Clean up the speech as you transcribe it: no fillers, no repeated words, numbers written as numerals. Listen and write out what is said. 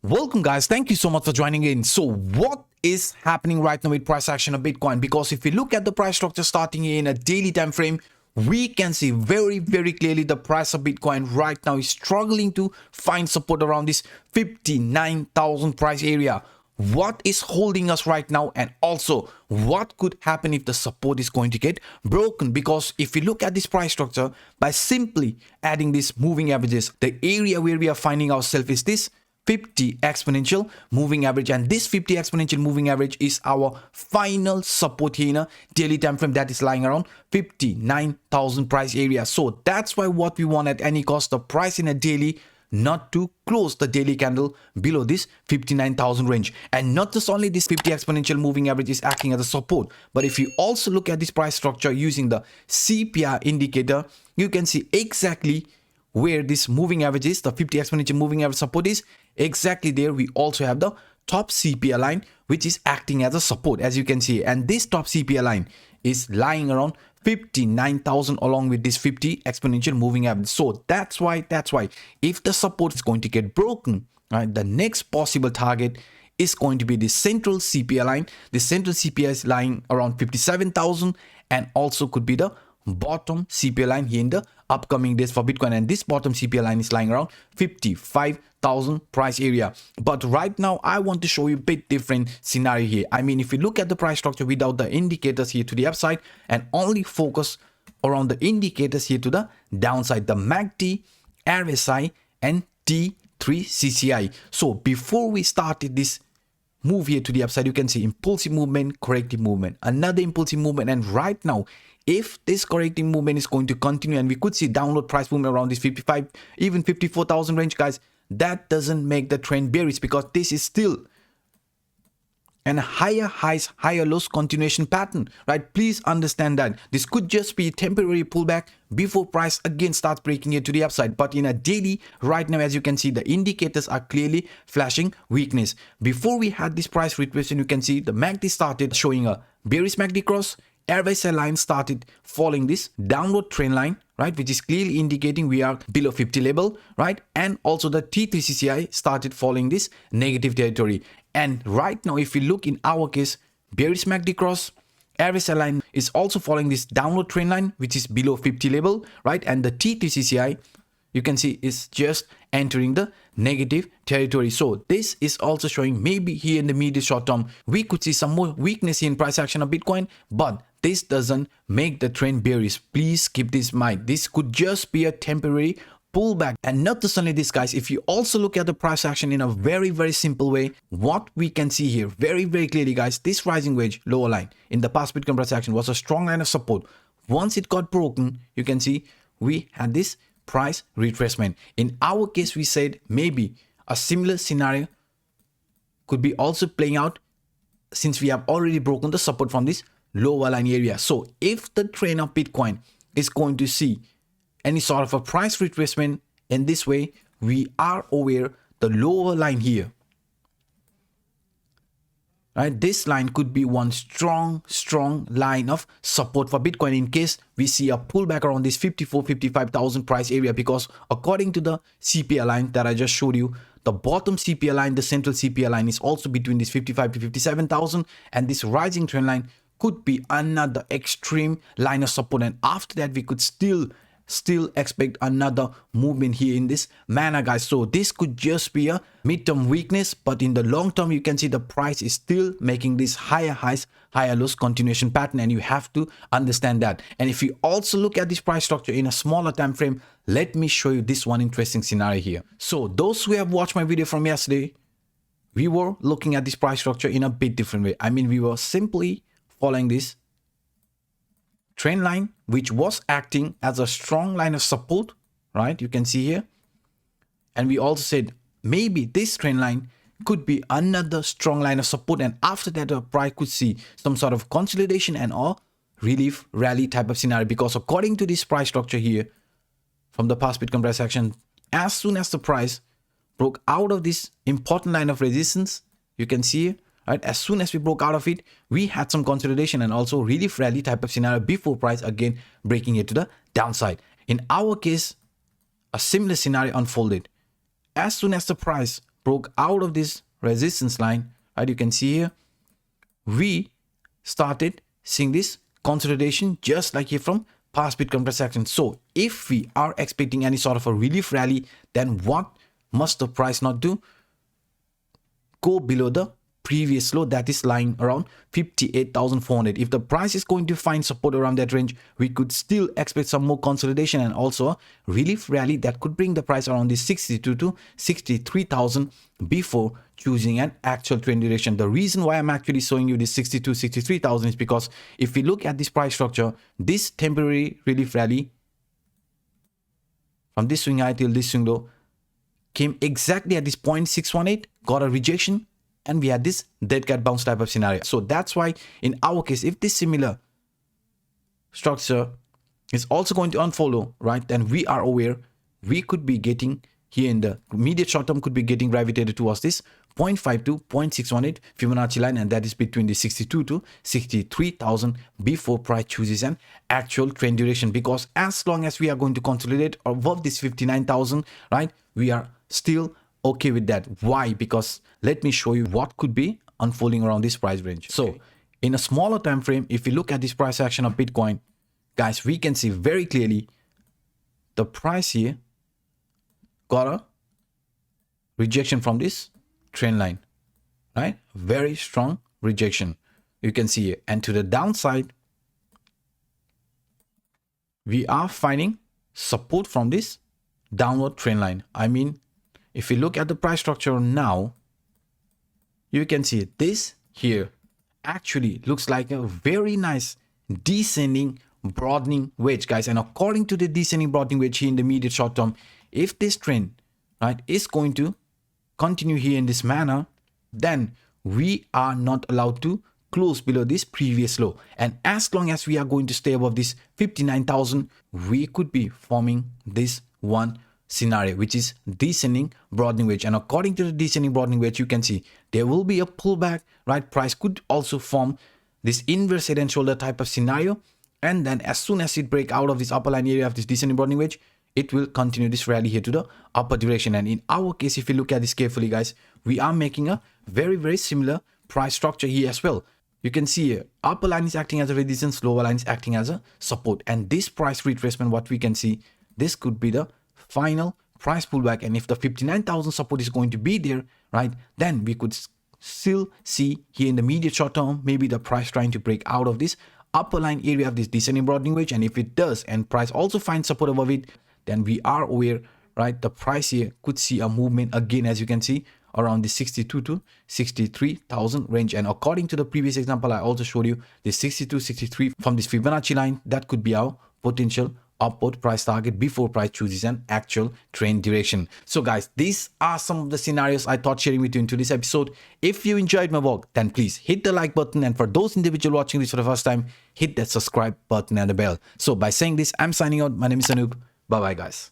Welcome guys, thank you so much for joining in. So what is happening right now with price action of Bitcoin? Because if we look at the price structure starting in a daily time frame, we can see very clearly the price of Bitcoin right now is struggling to find support around this 59,000 price area. What is holding us right now, and also what could happen if the support is going to get broken? Because if we look at this price structure by simply adding these moving averages, the area where we are finding ourselves is this 50 exponential moving average, and this 50 exponential moving average is our final support here in a daily time frame that is lying around 59,000 price area. So that's why what we want at any cost, the price in a daily not to close the daily candle below this 59,000 range. And not just only this 50 exponential moving average is acting as a support, but if you also look at this price structure using the CPI indicator, you can see exactly where this moving average is, the 50 exponential moving average support is. Exactly there we also have the top CPI line, which is acting as a support, as you can see. And this top CPI line is lying around 59,000 along with this 50 exponential moving average. So that's why if the support is going to get broken, right, the next possible target is going to be the central CPI line. The central CPI is lying around 57,000, and also could be the bottom CPI line here in the upcoming days for Bitcoin, and this bottom CPI line is lying around 55,000 price area. But right now I want to show you a bit different scenario here. I mean, if you look at the price structure without the indicators here to the upside and only focus around the indicators here to the downside, the MACD, RSI and T3CCI. So before we started this move here to the upside, you can see impulsive movement, corrective movement, another impulsive movement, and right now if this corrective movement is going to continue and we could see downward price movement around this 55, even 54,000 range, guys, that doesn't make the trend bearish, because this is still an higher highs, higher lows continuation pattern, right? Please understand that this could just be a temporary pullback before price again starts breaking it to the upside. But in a daily right now, as you can see, the indicators are clearly flashing weakness. Before we had this price retracement, you can see the MACD started showing a bearish MACD cross. RSI line started following this downward trend line, right, which is clearly indicating we are below 50 level, right? And also the T3CCI started following this negative territory. And right now, if we look in our case, bearish MACD cross, RSI line is also following this downward trend line, which is below 50 level, right? And the T3CCI, you can see, is just entering the negative territory. So this is also showing maybe here in the medium short term we could see some more weakness in price action of Bitcoin, but this doesn't make the trend bearish. Please keep this in mind. This could just be a temporary pullback. And not just only this, guys, if you also look at the price action in a very simple way, what we can see here very clearly, guys, this rising wedge lower line in the past Bitcoin price action was a strong line of support. Once it got broken, you can see we had this price retracement. In our case, we said maybe a similar scenario could be also playing out, since we have already broken the support from this lower line area. So if the trend of Bitcoin is going to see any sort of a price retracement in this way, we are aware the lower line here, right, this line could be one strong line of support for Bitcoin in case we see a pullback around this 55,000 price area. Because according to the CPI line that I just showed you, the bottom CPI line, the central CPI line, is also between this 55 to 57,000, and this rising trend line could be another extreme line of support. And after that, we could still expect another movement here in this manner, guys. So this could just be a mid-term weakness, but in the long term, you can see the price is still making this higher highs, higher lows continuation pattern, and you have to understand that. And if you also look at this price structure in a smaller time frame, let me show you this one interesting scenario here. So those who have watched my video from yesterday, we were looking at this price structure in a bit different way. I mean, we were simply following this trend line, which was acting as a strong line of support, right? You can see here. And we also said maybe this trend line could be another strong line of support, and after that the price could see some sort of consolidation and or relief rally type of scenario. Because according to this price structure here from the past Bitcoin price action, as soon as the price broke out of this important line of resistance, you can see, right, as soon as we broke out of it, we had some consolidation and also relief rally type of scenario before price again breaking it to the downside. In our case, a similar scenario unfolded. As soon as the price broke out of this resistance line, right? You can see here, we started seeing this consolidation just like here from past Bitcoin price action. So if we are expecting any sort of a relief rally, then what must the price not do? Go below the previous low that is lying around 58,400. If the price is going to find support around that range, we could still expect some more consolidation and also a relief rally that could bring the price around this 62 to 63,000 before choosing an actual trend direction. The reason why I'm actually showing you this 62 63,000 is because if we look at this price structure, this temporary relief rally from this swing high till this swing low came exactly at this 0.618, got a rejection, and we had this dead cat bounce type of scenario. So that's why in our case, if this similar structure is also going to unfollow, right, then we are aware we could be getting here in the immediate short term, could be getting gravitated towards this 0.52, 0.618 Fibonacci line, and that is between the 62 to 63,000 before price chooses an actual trend duration. Because as long as we are going to consolidate above this 59,000, right, we are still okay with that. Why? Because let me show you what could be unfolding around this price range. So in a smaller time frame, if we look at this price action of Bitcoin, guys, we can see very clearly the price here got a rejection from this trend line, right? Very strong rejection, you can see here. And to the downside, we are finding support from this downward trend line. I mean, if you look at the price structure now, you can see this here actually looks like a very nice descending broadening wedge, guys. And according to the descending broadening wedge here in the immediate short term, if this trend, right, is going to continue here in this manner, then we are not allowed to close below this previous low. And as long as we are going to stay above this 59,000, we could be forming this one scenario, which is descending broadening wedge. And according to the descending broadening wedge, you can see there will be a pullback, right? Price could also form this inverse head and shoulder type of scenario, and then as soon as it break out of this upper line area of this descending broadening wedge, it will continue this rally here to the upper direction. And in our case, if you look at this carefully, guys, we are making a very similar price structure here as well. You can see here, upper line is acting as a resistance, lower line is acting as a support. And this price retracement, what we can see, this could be the final price pullback. And if the 59,000 support is going to be there, right, then we could still see here in the immediate short term, maybe the price trying to break out of this upper line area of this descending broadening wedge. And if it does, and price also finds support above it, then we are aware, right, the price here could see a movement again, as you can see, around the 62 to 63,000 range. And according to the previous example, I also showed you the 62, 63 from this Fibonacci line, that could be our potential upward price target before price chooses an actual trend direction. So guys, these are some of the scenarios I thought sharing with you in today's episode. If you enjoyed my work, then please hit the like button, and for those individuals watching this for the first time, hit that subscribe button and the bell. So by saying this, I'm signing out. My name is Anup. Bye bye guys.